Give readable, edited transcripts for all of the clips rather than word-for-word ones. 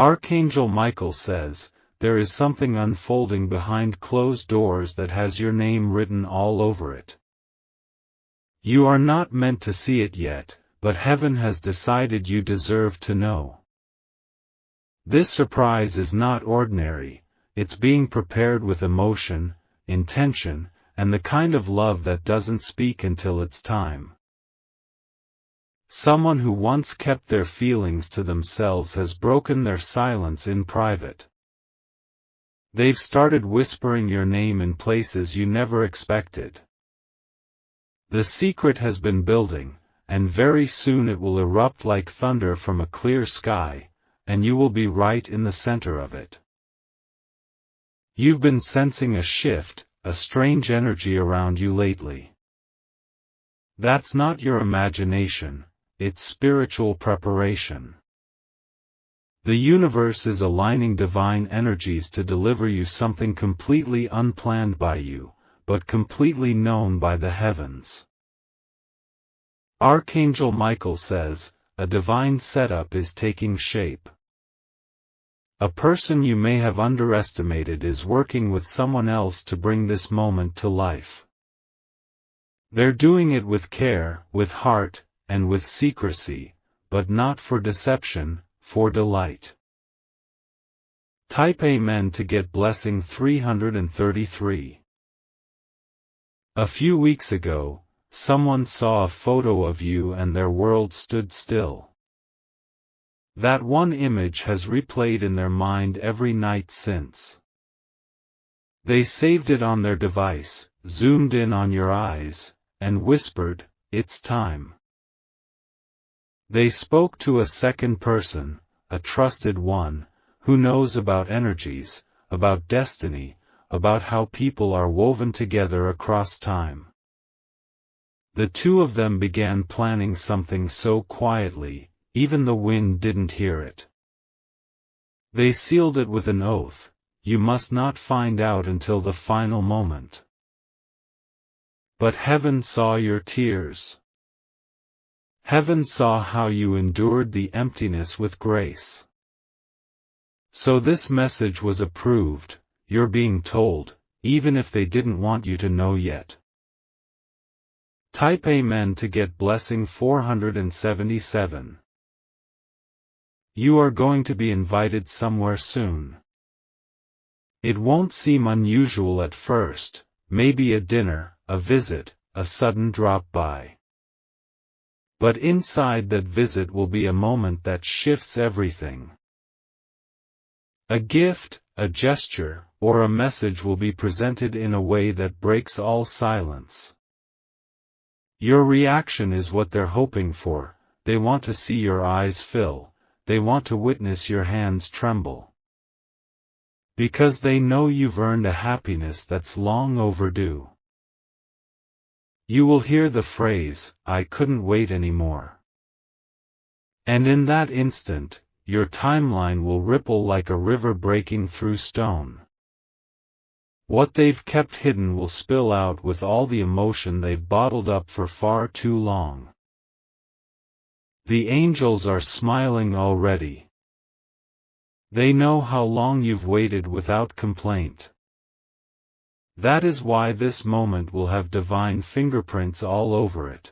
Archangel Michael says, there is something unfolding behind closed doors that has your name written all over it. You are not meant to see it yet, but heaven has decided you deserve to know. This surprise is not ordinary, it's being prepared with emotion, intention, and the kind of love that doesn't speak until it's time. Someone who once kept their feelings to themselves has broken their silence in private. They've started whispering your name in places you never expected. The secret has been building, and very soon it will erupt like thunder from a clear sky, and you will be right in the center of it. You've been sensing a shift, a strange energy around you lately. That's not your imagination, it's spiritual preparation. The universe is aligning divine energies to deliver you something completely unplanned by you, but completely known by the heavens. Archangel Michael says, a divine setup is taking shape. A person you may have underestimated is working with someone else to bring this moment to life. They're doing it with care, with heart, and with secrecy, but not for deception, for delight. Type Amen to get blessing 333. A few weeks ago, someone saw a photo of you and their world stood still. That one image has replayed in their mind every night since. They saved it on their device, zoomed in on your eyes, and whispered, "It's time." They spoke to a second person, a trusted one, who knows about energies, about destiny, about how people are woven together across time. The two of them began planning something so quietly, even the wind didn't hear it. They sealed it with an oath, you must not find out until the final moment. But heaven saw your tears. Heaven saw how you endured the emptiness with grace. So this message was approved, you're being told, even if they didn't want you to know yet. Type Amen to get blessing 477. You are going to be invited somewhere soon. It won't seem unusual at first, maybe a dinner, a visit, a sudden drop-by. But inside that visit will be a moment that shifts everything. A gift, a gesture, or a message will be presented in a way that breaks all silence. Your reaction is what they're hoping for, they want to see your eyes fill, they want to witness your hands tremble. Because they know you've earned a happiness that's long overdue. You will hear the phrase, "I couldn't wait anymore." And in that instant, your timeline will ripple like a river breaking through stone. What they've kept hidden will spill out with all the emotion they've bottled up for far too long. The angels are smiling already. They know how long you've waited without complaint. That is why this moment will have divine fingerprints all over it.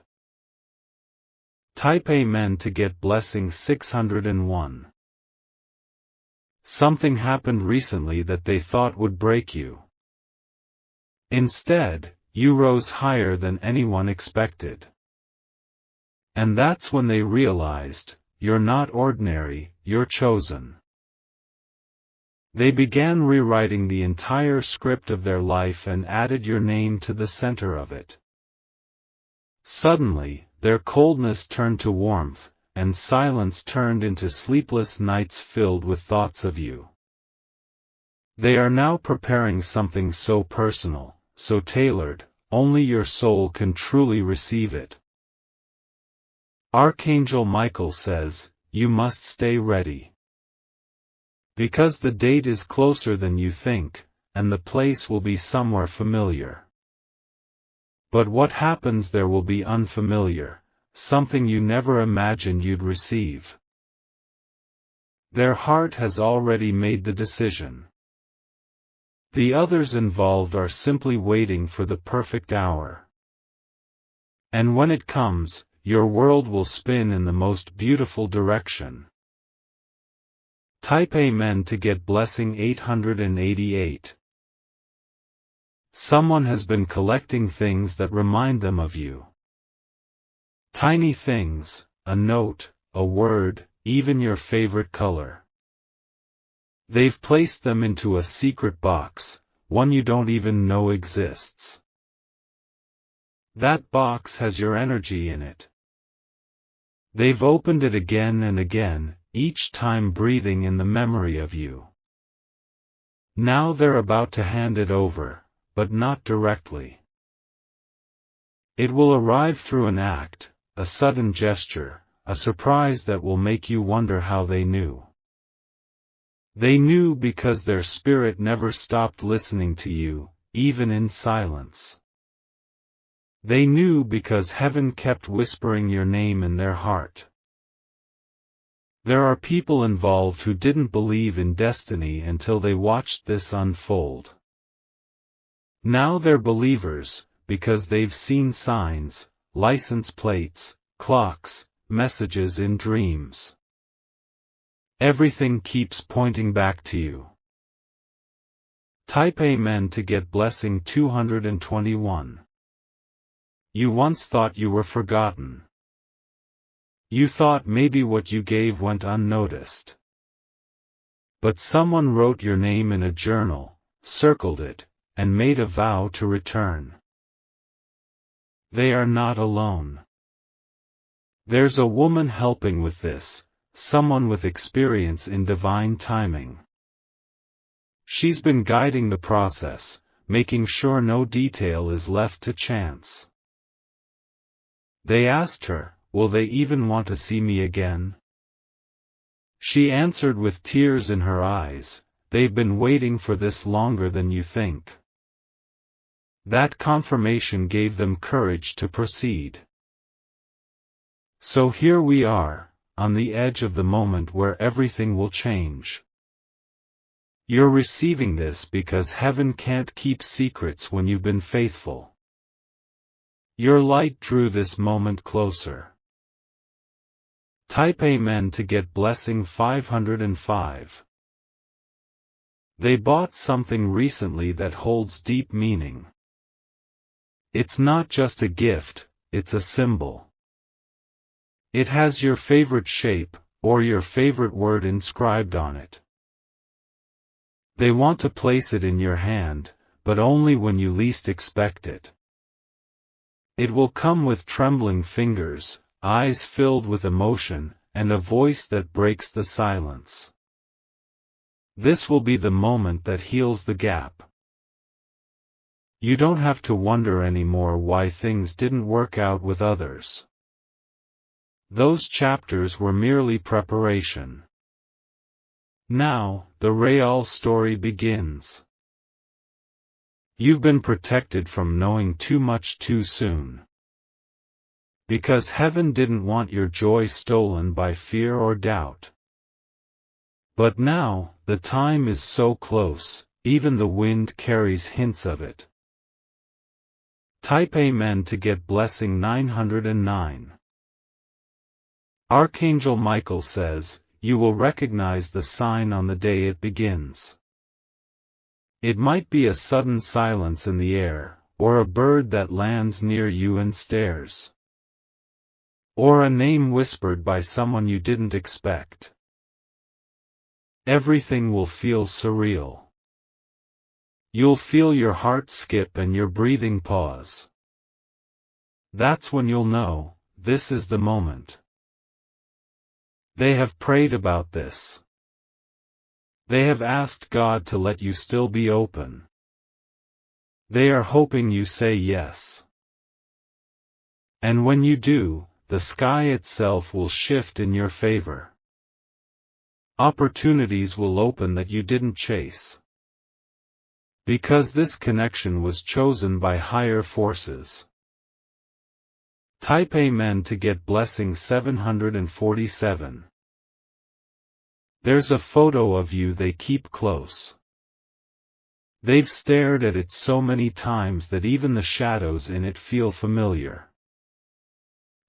Type Amen to get blessing 601. Something happened recently that they thought would break you. Instead, you rose higher than anyone expected. And that's when they realized, you're not ordinary, you're chosen. They began rewriting the entire script of their life and added your name to the center of it. Suddenly, their coldness turned to warmth, and silence turned into sleepless nights filled with thoughts of you. They are now preparing something so personal, so tailored, only your soul can truly receive it. Archangel Michael says, you must stay ready. Because the date is closer than you think, and the place will be somewhere familiar. But what happens there will be unfamiliar, something you never imagined you'd receive. Their heart has already made the decision. The others involved are simply waiting for the perfect hour. And when it comes, your world will spin in the most beautiful direction. Type Amen to get blessing 888. Someone has been collecting things that remind them of you. Tiny things, a note, a word, even your favorite color. They've placed them into a secret box, one you don't even know exists. That box has your energy in it. They've opened it again and again, each time breathing in the memory of you. Now they're about to hand it over, but not directly. It will arrive through an act, a sudden gesture, a surprise that will make you wonder how they knew. They knew because their spirit never stopped listening to you, even in silence. They knew because heaven kept whispering your name in their heart. There are people involved who didn't believe in destiny until they watched this unfold. Now they're believers, because they've seen signs, license plates, clocks, messages in dreams. Everything keeps pointing back to you. Type Amen to get blessing 221. You once thought you were forgotten. You thought maybe what you gave went unnoticed. But someone wrote your name in a journal, circled it, and made a vow to return. They are not alone. There's a woman helping with this, someone with experience in divine timing. She's been guiding the process, making sure no detail is left to chance. They asked her, "Will they even want to see me again?" She answered with tears in her eyes, "They've been waiting for this longer than you think." That confirmation gave them courage to proceed. So here we are, on the edge of the moment where everything will change. You're receiving this because heaven can't keep secrets when you've been faithful. Your light drew this moment closer. Type Amen to get blessing 505. They bought something recently that holds deep meaning. It's not just a gift, it's a symbol. It has your favorite shape, or your favorite word inscribed on it. They want to place it in your hand, but only when you least expect it. It will come with trembling fingers, eyes filled with emotion, and a voice that breaks the silence. This will be the moment that heals the gap. You don't have to wonder anymore why things didn't work out with others. Those chapters were merely preparation. Now, the real story begins. You've been protected from knowing too much too soon. Because heaven didn't want your joy stolen by fear or doubt. But now, the time is so close, even the wind carries hints of it. Type Amen to get blessing 909. Archangel Michael says, you will recognize the sign on the day it begins. It might be a sudden silence in the air, or a bird that lands near you and stares. Or a name whispered by someone you didn't expect. Everything will feel surreal. You'll feel your heart skip and your breathing pause. That's when you'll know, this is the moment. They have prayed about this. They have asked God to let you still be open. They are hoping you say yes. And when you do, the sky itself will shift in your favor. Opportunities will open that you didn't chase. Because this connection was chosen by higher forces. Type Amen to get blessing 747. There's a photo of you they keep close. They've stared at it so many times that even the shadows in it feel familiar.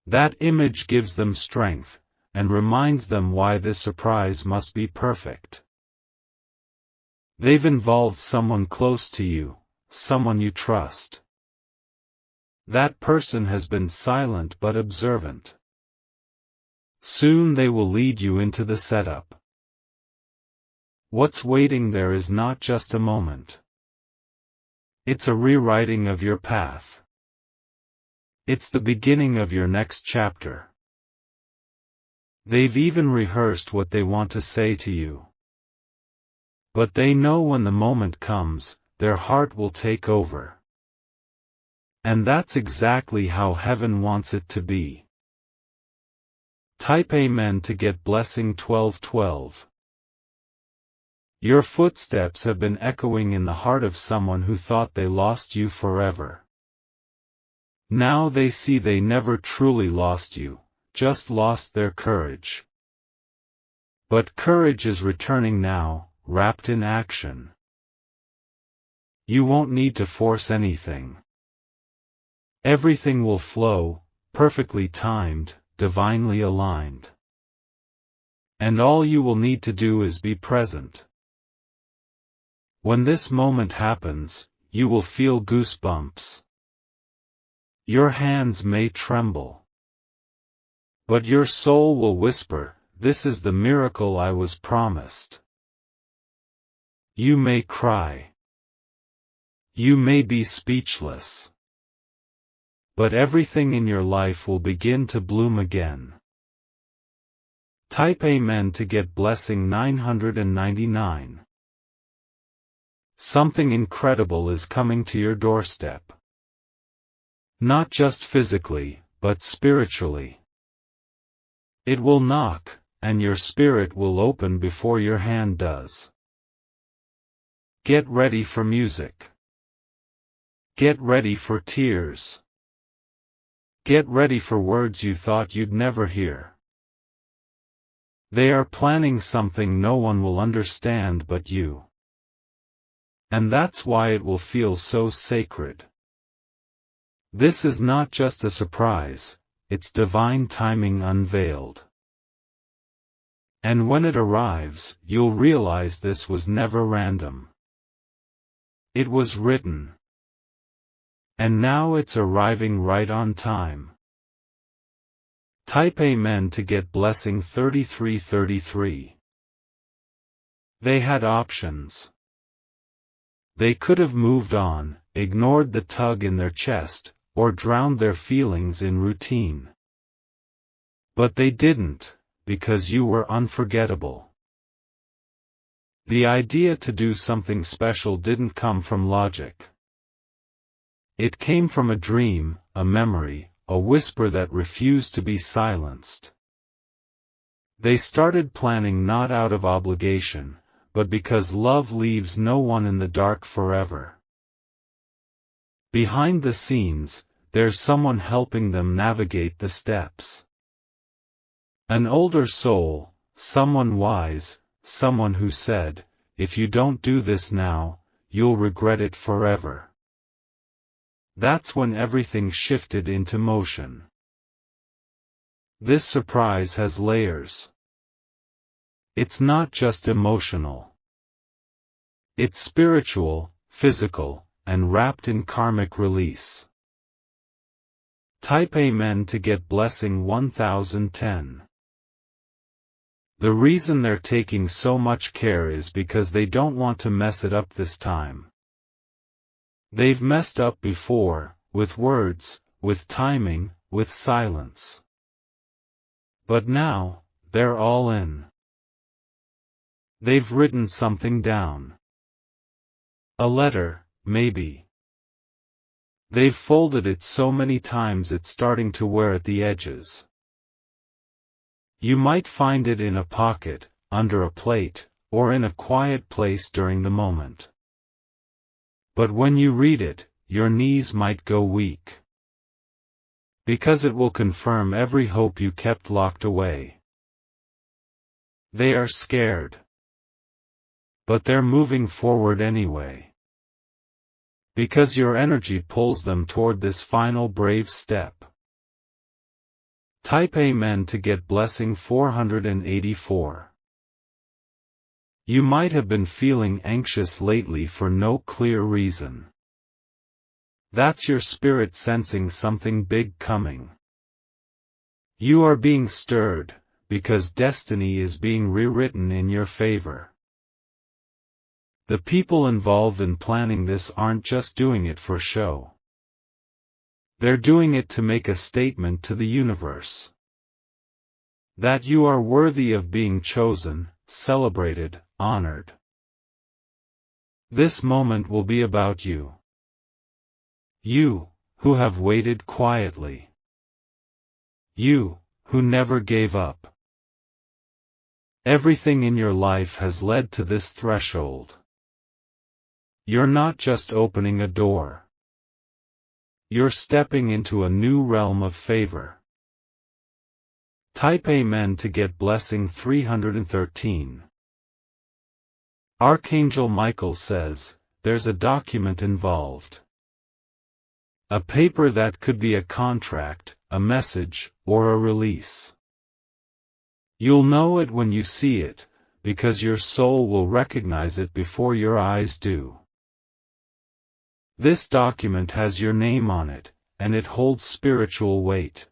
That image gives them strength, and reminds them why this surprise must be perfect. They've involved someone close to you, someone you trust. That person has been silent but observant. Soon they will lead you into the setup. What's waiting there is not just a moment. It's a rewriting of your path. It's the beginning of your next chapter. They've even rehearsed what they want to say to you. But they know when the moment comes, their heart will take over. And that's exactly how heaven wants it to be. Type Amen to get blessing 1212. Your footsteps have been echoing in the heart of someone who thought they lost you forever. Now they see they never truly lost you, just lost their courage. But courage is returning now, wrapped in action. You won't need to force anything. Everything will flow, perfectly timed, divinely aligned. And all you will need to do is be present. When this moment happens, you will feel goosebumps. Your hands may tremble. But your soul will whisper, "This is the miracle I was promised." You may cry. You may be speechless. But everything in your life will begin to bloom again. Type Amen to get blessing 999. Something incredible is coming to your doorstep. Not just physically, but spiritually. It will knock, and your spirit will open before your hand does. Get ready for music. Get ready for tears. Get ready for words you thought you'd never hear. They are planning something no one will understand but you. And that's why it will feel so sacred. This is not just a surprise, it's divine timing unveiled. And when it arrives, you'll realize this was never random. It was written. And now it's arriving right on time. Type Amen to get blessing 3333. They had options. They could have moved on, ignored the tug in their chest, or drowned their feelings in routine. But they didn't, because you were unforgettable. The idea to do something special didn't come from logic. It came from a dream, a memory, a whisper that refused to be silenced. They started planning not out of obligation, but because love leaves no one in the dark forever. Behind the scenes, there's someone helping them navigate the steps. An older soul, someone wise, someone who said, "If you don't do this now, you'll regret it forever." That's when everything shifted into motion. This surprise has layers. It's not just emotional. It's spiritual, physical, and wrapped in karmic release. Type Amen to get blessing 1010. The reason they're taking so much care is because they don't want to mess it up this time. They've messed up before, with words, with timing, with silence. But now, they're all in. They've written something down. A letter, maybe. They've folded it so many times it's starting to wear at the edges. You might find it in a pocket, under a plate, or in a quiet place during the moment. But when you read it, your knees might go weak. Because it will confirm every hope you kept locked away. They are scared. But they're moving forward anyway. Because your energy pulls them toward this final brave step. Type Amen to get blessing 484. You might have been feeling anxious lately for no clear reason. That's your spirit sensing something big coming. You are being stirred, because destiny is being rewritten in your favor. The people involved in planning this aren't just doing it for show. They're doing it to make a statement to the universe. That you are worthy of being chosen, celebrated, honored. This moment will be about you. You, who have waited quietly. You, who never gave up. Everything in your life has led to this threshold. You're not just opening a door. You're stepping into a new realm of favor. Type Amen to get blessing 313. Archangel Michael says, there's a document involved. A paper that could be a contract, a message, or a release. You'll know it when you see it, because your soul will recognize it before your eyes do. This document has your name on it, and it holds spiritual weight.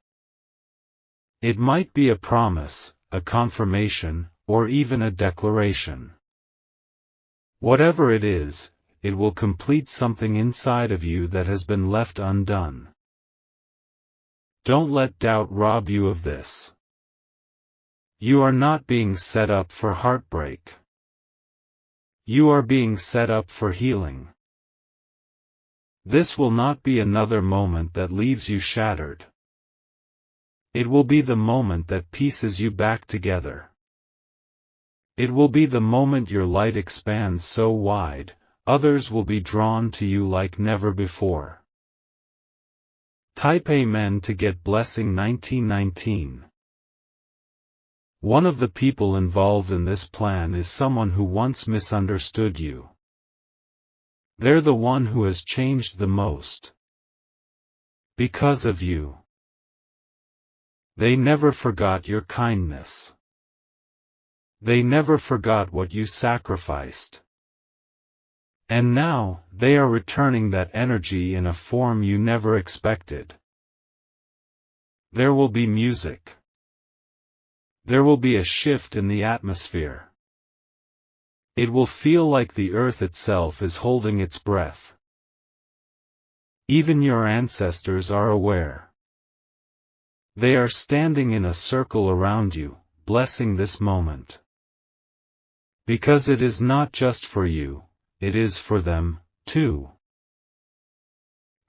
It might be a promise, a confirmation, or even a declaration. Whatever it is, it will complete something inside of you that has been left undone. Don't let doubt rob you of this. You are not being set up for heartbreak. You are being set up for healing. This will not be another moment that leaves you shattered. It will be the moment that pieces you back together. It will be the moment your light expands so wide, others will be drawn to you like never before. Type Amen to get blessing 1919. One of the people involved in this plan is someone who once misunderstood you. They're the one who has changed the most. Because of you. They never forgot your kindness. They never forgot what you sacrificed. And now, they are returning that energy in a form you never expected. There will be music. There will be a shift in the atmosphere. It will feel like the earth itself is holding its breath. Even your ancestors are aware. They are standing in a circle around you, blessing this moment. Because it is not just for you, it is for them, too.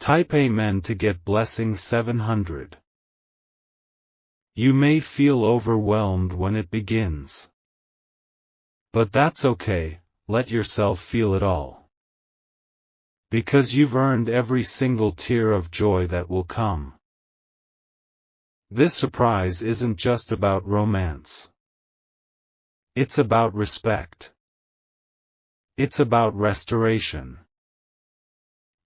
Type Amen to get blessing 700. You may feel overwhelmed when it begins. But that's okay, let yourself feel it all. Because you've earned every single tear of joy that will come. This surprise isn't just about romance. It's about respect. It's about restoration.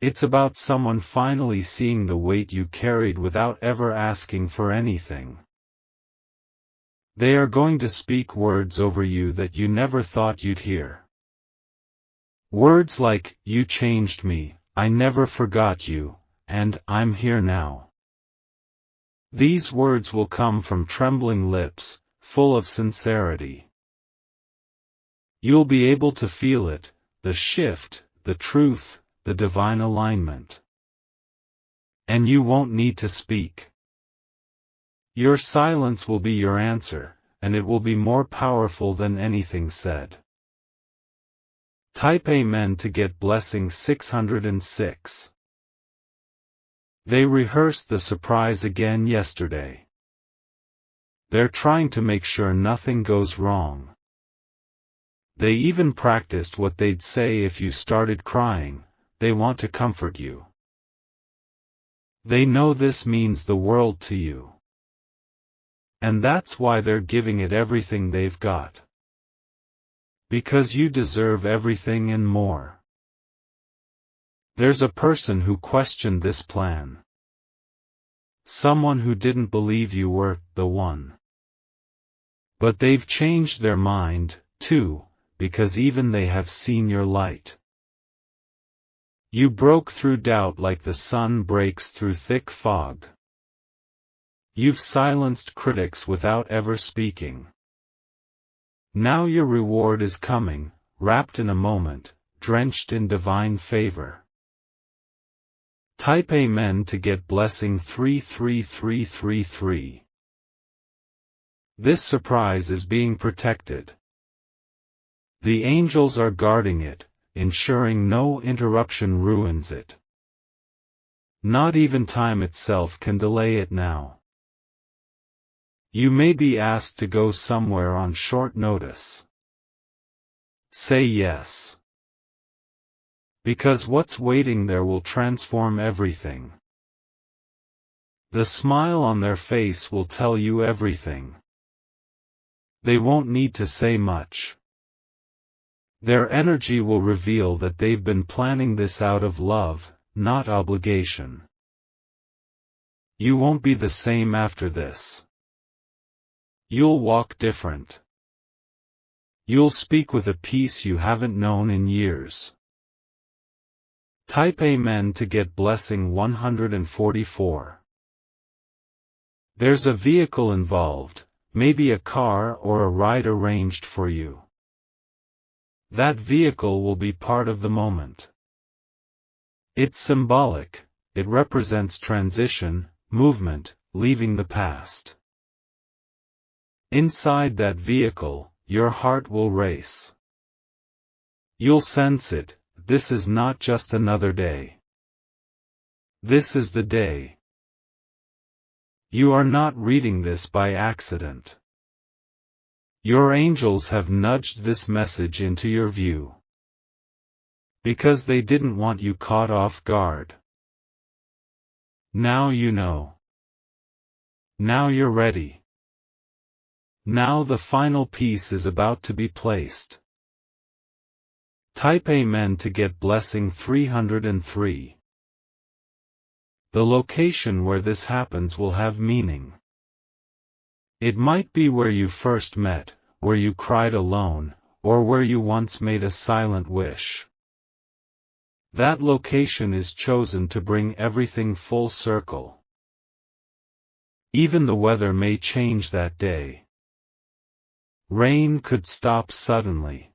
It's about someone finally seeing the weight you carried without ever asking for anything. They are going to speak words over you that you never thought you'd hear. Words like, you changed me, I never forgot you, and I'm here now. These words will come from trembling lips, full of sincerity. You'll be able to feel it, the shift, the truth, the divine alignment. And you won't need to speak. Your silence will be your answer, and it will be more powerful than anything said. Type Amen to get blessing 606. They rehearsed the surprise again yesterday. They're trying to make sure nothing goes wrong. They even practiced what they'd say if you started crying. They want to comfort you. They know this means the world to you. And that's why they're giving it everything they've got. Because you deserve everything and more. There's a person who questioned this plan. Someone who didn't believe you were the one. But they've changed their mind, too, because even they have seen your light. You broke through doubt like the sun breaks through thick fog. You've silenced critics without ever speaking. Now your reward is coming, wrapped in a moment, drenched in divine favor. Type Amen to get blessing 33333. This surprise is being protected. The angels are guarding it, ensuring no interruption ruins it. Not even time itself can delay it now. You may be asked to go somewhere on short notice. Say yes. Because what's waiting there will transform everything. The smile on their face will tell you everything. They won't need to say much. Their energy will reveal that they've been planning this out of love, not obligation. You won't be the same after this. You'll walk different. You'll speak with a peace you haven't known in years. Type Amen to get blessing 144. There's a vehicle involved, maybe a car or a ride arranged for you. That vehicle will be part of the moment. It's symbolic, it represents transition, movement, leaving the past. Inside that vehicle, your heart will race. You'll sense it, this is not just another day. This is the day. You are not reading this by accident. Your angels have nudged this message into your view. Because they didn't want you caught off guard. Now you know. Now you're ready. Now the final piece is about to be placed. Type Amen to get blessing 303. The location where this happens will have meaning. It might be where you first met, where you cried alone, or where you once made a silent wish. That location is chosen to bring everything full circle. Even the weather may change that day. Rain could stop suddenly.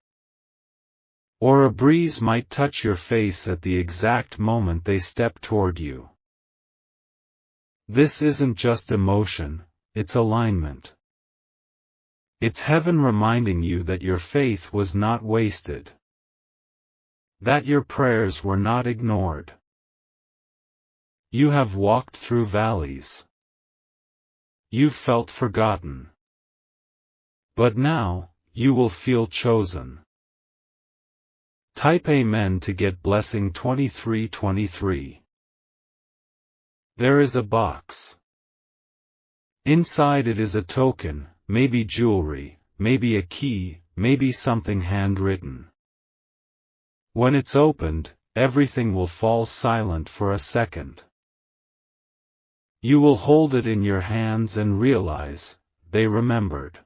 Or a breeze might touch your face at the exact moment they step toward you. This isn't just emotion, it's alignment. It's heaven reminding you that your faith was not wasted. That your prayers were not ignored. You have walked through valleys. You've felt forgotten. But now, you will feel chosen. Type Amen to get blessing 2323. There is a box. Inside it is a token, maybe jewelry, maybe a key, maybe something handwritten. When it's opened, everything will fall silent for a second. You will hold it in your hands and realize, they remembered.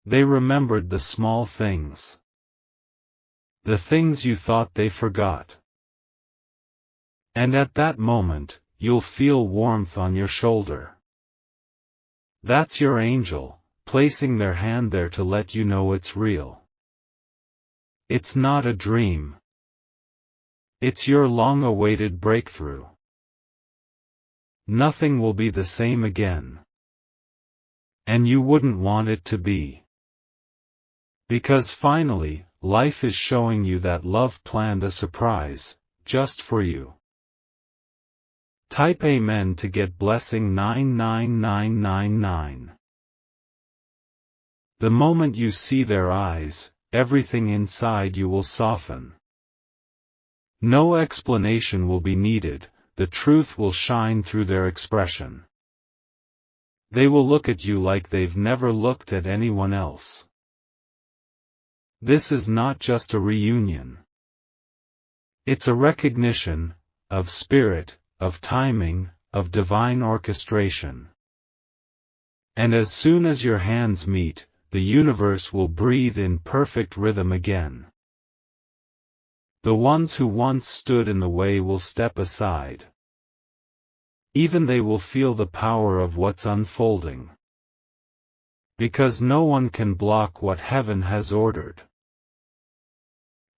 They remembered the small things. The things you thought they forgot. And at that moment, you'll feel warmth on your shoulder. That's your angel, placing their hand there to let you know it's real. It's not a dream. It's your long-awaited breakthrough. Nothing will be the same again. And you wouldn't want it to be. Because finally, life is showing you that love planned a surprise, just for you. Type Amen to get blessing 99999. The moment you see their eyes, everything inside you will soften. No explanation will be needed, the truth will shine through their expression. They will look at you like they've never looked at anyone else. This is not just a reunion. It's a recognition of spirit, of timing, of divine orchestration. And as soon as your hands meet, the universe will breathe in perfect rhythm again. The ones who once stood in the way will step aside. Even they will feel the power of what's unfolding. Because no one can block what heaven has ordered.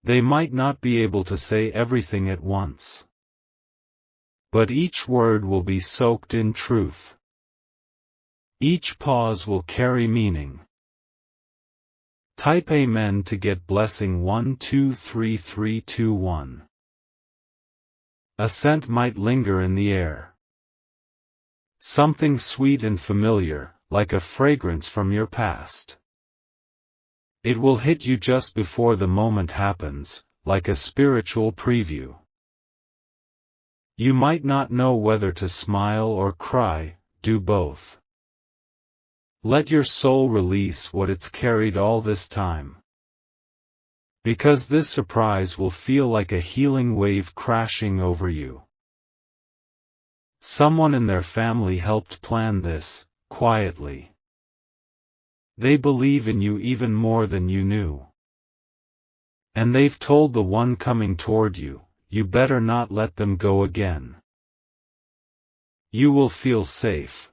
They might not be able to say everything at once. But each word will be soaked in truth. Each pause will carry meaning. Type Amen to get blessing 123321. A scent might linger in the air. Something sweet and familiar, like a fragrance from your past. It will hit you just before the moment happens, like a spiritual preview. You might not know whether to smile or cry, do both. Let your soul release what it's carried all this time. Because this surprise will feel like a healing wave crashing over you. Someone in their family helped plan this, quietly. They believe in you even more than you knew. And they've told the one coming toward you, you better not let them go again. You will feel safe.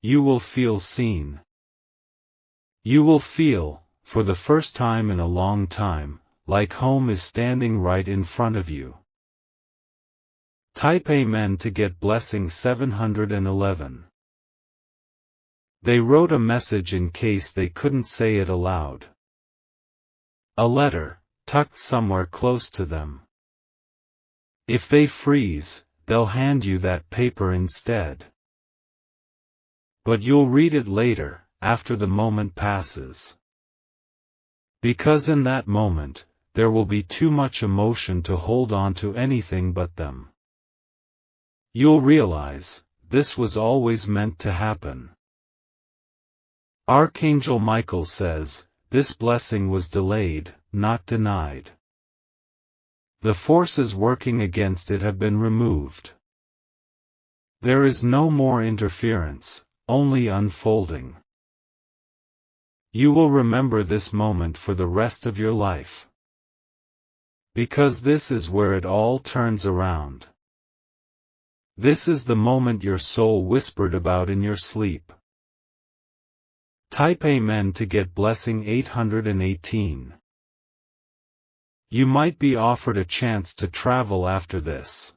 You will feel seen. You will feel, for the first time in a long time, like home is standing right in front of you. Type Amen to get blessing 711. They wrote a message in case they couldn't say it aloud. A letter, tucked somewhere close to them. If they freeze, they'll hand you that paper instead. But you'll read it later, after the moment passes. Because in that moment, there will be too much emotion to hold on to anything but them. You'll realize, this was always meant to happen. Archangel Michael says, this blessing was delayed, not denied. The forces working against it have been removed. There is no more interference, only unfolding. You will remember this moment for the rest of your life. Because this is where it all turns around. This is the moment your soul whispered about in your sleep. Type Amen to get blessing 818. You might be offered a chance to travel after this.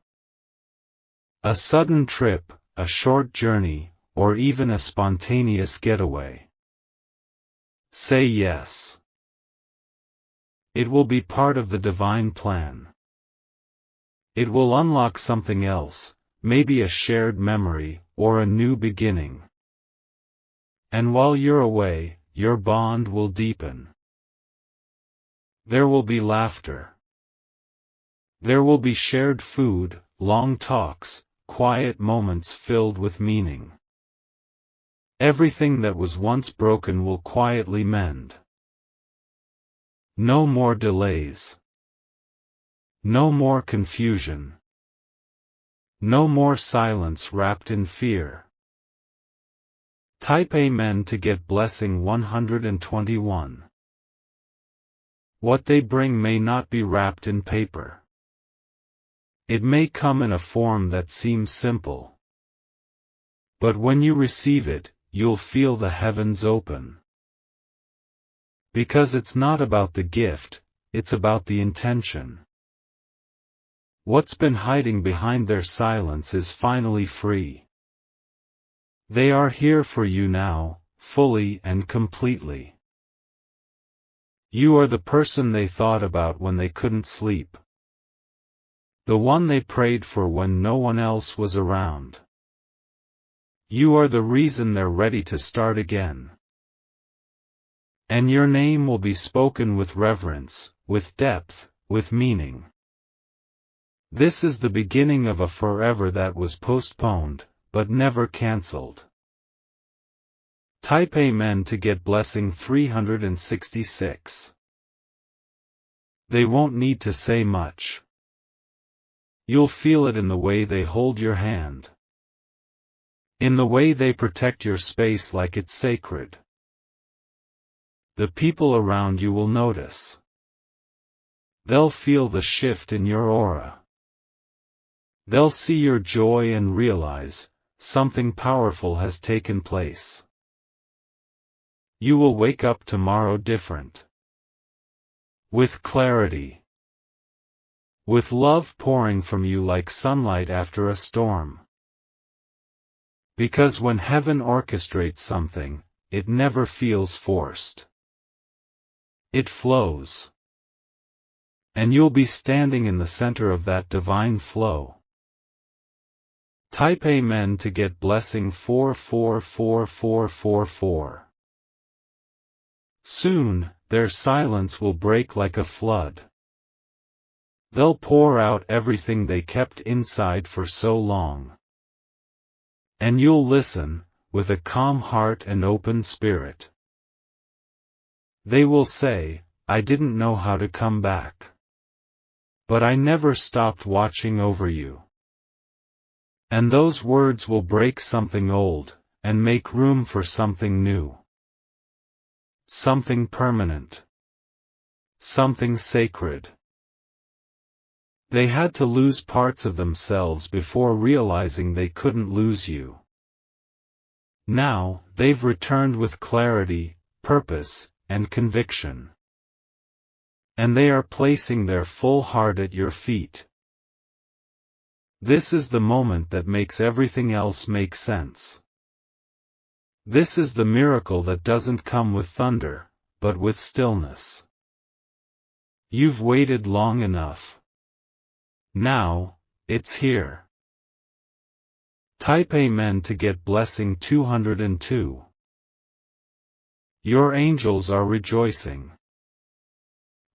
A sudden trip, a short journey, or even a spontaneous getaway. Say yes. It will be part of the divine plan. It will unlock something else, maybe a shared memory, or a new beginning. And while you're away, your bond will deepen. There will be laughter. There will be shared food, long talks, quiet moments filled with meaning. Everything that was once broken will quietly mend. No more delays. No more confusion. No more silence wrapped in fear. Type Amen to get blessing 121. What they bring may not be wrapped in paper. It may come in a form that seems simple. But when you receive it, you'll feel the heavens open. Because it's not about the gift, it's about the intention. What's been hiding behind their silence is finally free. They are here for you now, fully and completely. You are the person they thought about when they couldn't sleep. The one they prayed for when no one else was around. You are the reason they're ready to start again. And your name will be spoken with reverence, with depth, with meaning. This is the beginning of a forever that was postponed, but never cancelled. Type Amen to get blessing 366. They won't need to say much. You'll feel it in the way they hold your hand. In the way they protect your space like it's sacred. The people around you will notice. They'll feel the shift in your aura. They'll see your joy and realize, something powerful has taken place. You will wake up tomorrow different. With clarity. With love pouring from you like sunlight after a storm. Because when heaven orchestrates something, it never feels forced. It flows. And you'll be standing in the center of that divine flow. Type Amen to get blessing 444444. Soon, their silence will break like a flood. They'll pour out everything they kept inside for so long. And you'll listen, with a calm heart and open spirit. They will say, I didn't know how to come back. But I never stopped watching over you. And those words will break something old, and make room for something new. Something permanent. Something sacred. They had to lose parts of themselves before realizing they couldn't lose you. Now, they've returned with clarity, purpose, and conviction. And they are placing their full heart at your feet. This is the moment that makes everything else make sense. This is the miracle that doesn't come with thunder, but with stillness. You've waited long enough. Now, it's here. Type Amen to get blessing 202. Your angels are rejoicing.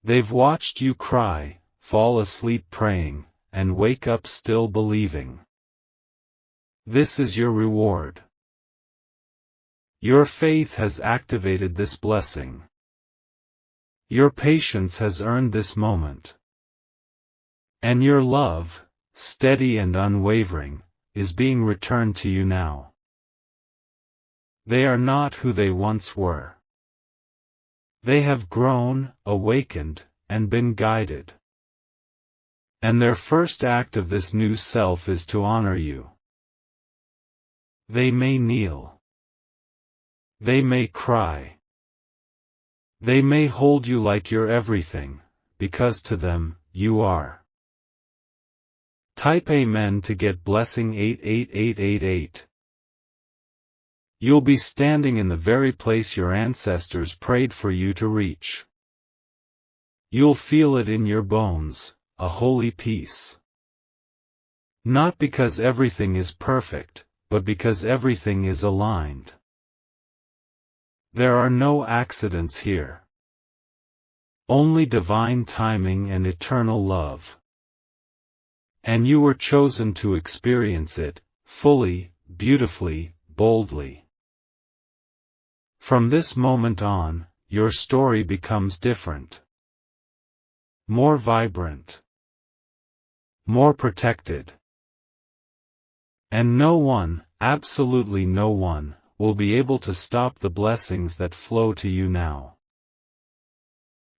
They've watched you cry, fall asleep praying, and wake up still believing. This is your reward. Your faith has activated this blessing. Your patience has earned this moment. And your love, steady and unwavering, is being returned to you now. They are not who they once were. They have grown, awakened, and been guided. And their first act of this new self is to honor you. They may kneel. They may cry. They may hold you like you're everything, because to them, you are. Type Amen to get blessing 88888. You'll be standing in the very place your ancestors prayed for you to reach. You'll feel it in your bones, a holy peace. Not because everything is perfect, but because everything is aligned. There are no accidents here. Only divine timing and eternal love. And you were chosen to experience it, fully, beautifully, boldly. From this moment on, your story becomes different. More vibrant. More protected. And no one, absolutely no one, will be able to stop the blessings that flow to you now.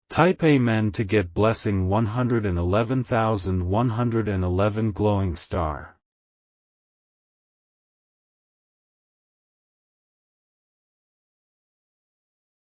Type Amen to get blessing 111,111 glowing star.